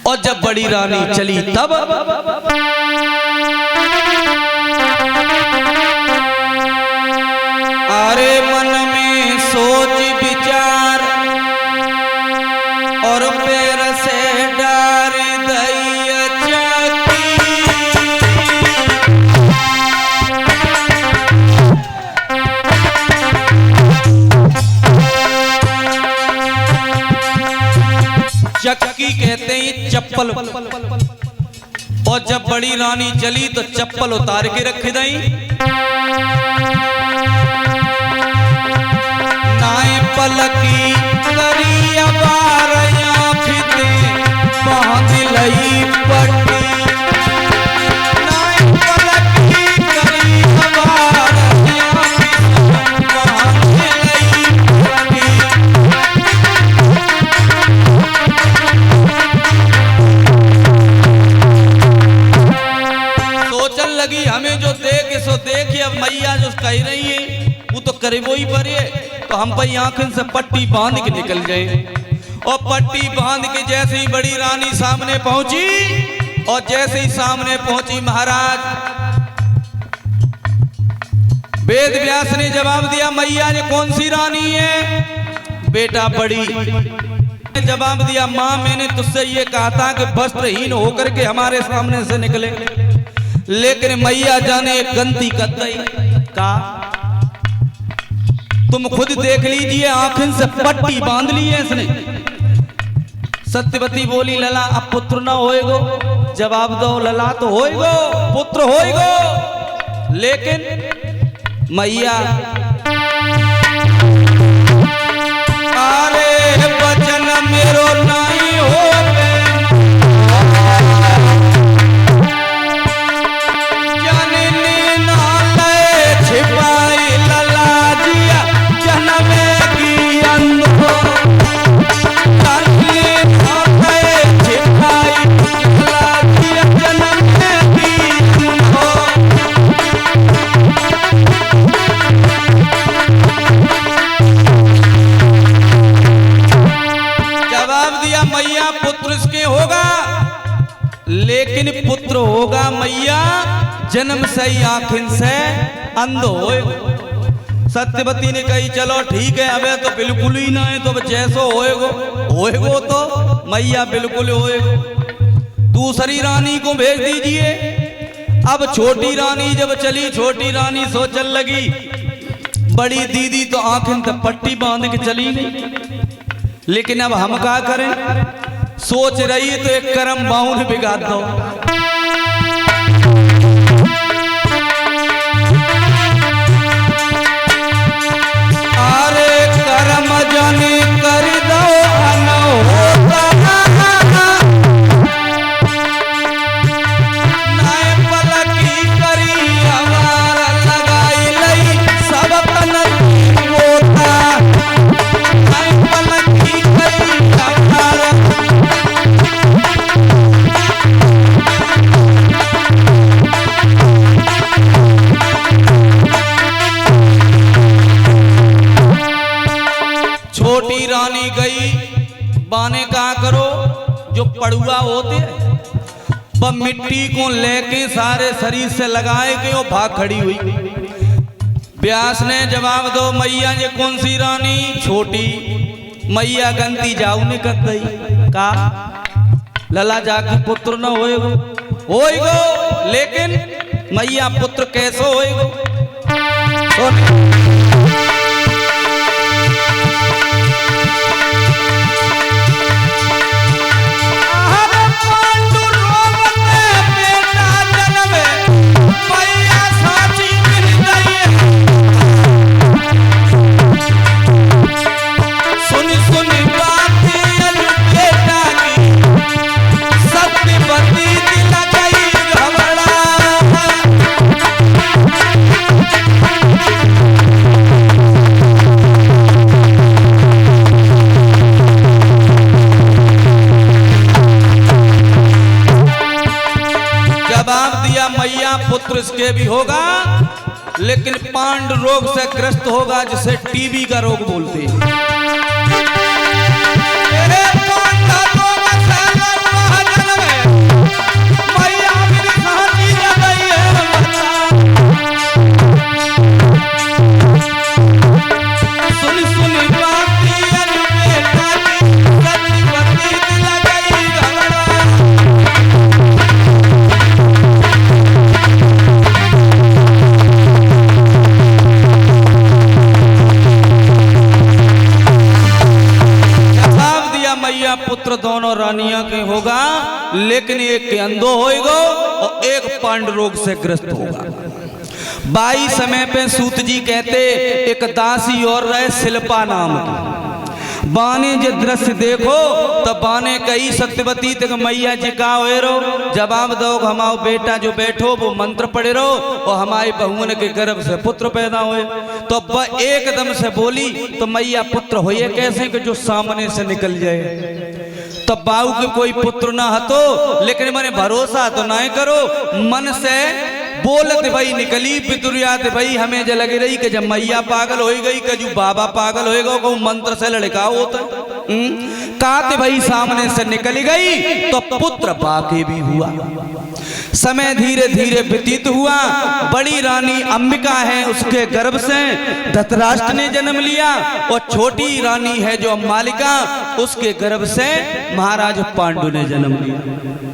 और जब बड़ी रानी चली तब अरे मन में सोच विचार और पैर से डार दैया चक्की कहते हैं चप्पल। और जब बड़ी रानी चली तो चप्पल उतार के रख दई, नाए पलकी करी अबारिया फिते बांध लई पट्टी, नाए पलकी करी अबारिया फिते बांध लई पट्टी। सोचन लगी हमें जो देख सो देख, अब मैया जो कह रही है वो तो करे वो ही पर है, तो हम भाई आंखन से पट्टी बांध के निकल गए। और पट्टी बांध के जैसे ही बड़ी रानी सामने पहुंची, और जैसे ही सामने पहुंची महाराज वेद व्यास ने जवाब दिया, मैया ये कौन सी रानी है? बेटा बड़ी जवाब दिया, माँ मैंने तुझसे ये कहा था कि वस्त्रहीन होकर के हमारे सामने से निकले, लेकिन मैया जाने गलती कर गई। का तुम खुद देख लीजिए, आंखन से पट्टी बांध ली है इसने। सत्यवती बोली, लला अब पुत्र ना होएगो? जवाब दो, लला तो होएगो, पुत्र होएगो, लेकिन मैया अरे वचन मेरो नहीं हो लेकिन पुत्र होगा मैया जन्म से ही आंखन से अंध होए। सत्यवती ने कही चलो ठीक है, अबे तो बिल्कुल ही ना है, तो जैसो होएगो तो मैया बिल्कुल होएगो। दूसरी रानी को भेज दीजिए। अब छोटी रानी जब चली, छोटी रानी सोचने लगी, बड़ी दीदी तो आंखन से पट्टी बांध के चली नहीं, लेकिन अब हम क्या करें? सोच रही तो एक करम बाउन बिगा दो। अरे करम जाने कर दो नाय पलकी करी हमार लगाई लई सब कनक होता, नाय पलकी करी हमार छोटी रानी गई बाने कहा करो, जो पड़ुआ होते वह मिट्टी को लेके सारे शरीर से लगाए के वो भाग खड़ी हुई। व्यास ने जवाब दो, मैया ये कौन सी रानी? छोटी मैया गंती जाऊ ने कर गई। का लला जाके पुत्र न होएगो, लेकिन मैया पुत्र कैसो होएगो? मैया पुत्र इसके भी होगा, लेकिन पांड रोग से ग्रस्त होगा, जिसे टीबी का रोग बोलते हैं। दोनों रानियां के होगा, लेकिन एक के अंधो होएगा और एक पांडु रोग से ग्रस्त होगा। बाई समय पे सूत जी कहते एक दासी और रहे शिल्पा नाम की। बाने जे दृश्य देखो तो बाने कही सत्यवती तक मैया जी का हुए रो, जवाब दो हमारा बेटा जो बैठो वो मंत्र पढ़े रो और हमारे बहुन के गर्भ से पुत्र पैदा हुए। तो वह एकदम से बोली तो मैया पुत्र होइए कैसे कि जो सामने से निकल जाए। तो बाऊ के कोई पुत्र ना हतो, लेकिन मैंने भरोसा तो ना करो, मन से बोलते भाई निकली पितुरियात भाई हमें जो लगी रही कि जब मैया पागल हो गई कि जो बाबा पागल होएगा को मंत्र से लड़का होता कहते भाई सामने से निकली गई तो पुत्र बाके भी हुआ। समय धीरे धीरे व्यतीत हुआ। बड़ी रानी अंबिका है उसके गर्भ से धृतराष्ट्र ने जन्म लिया और छोटी रानी है जो अम्बालिका उसके गर्भ से महाराज पांडु ने जन्म लिया।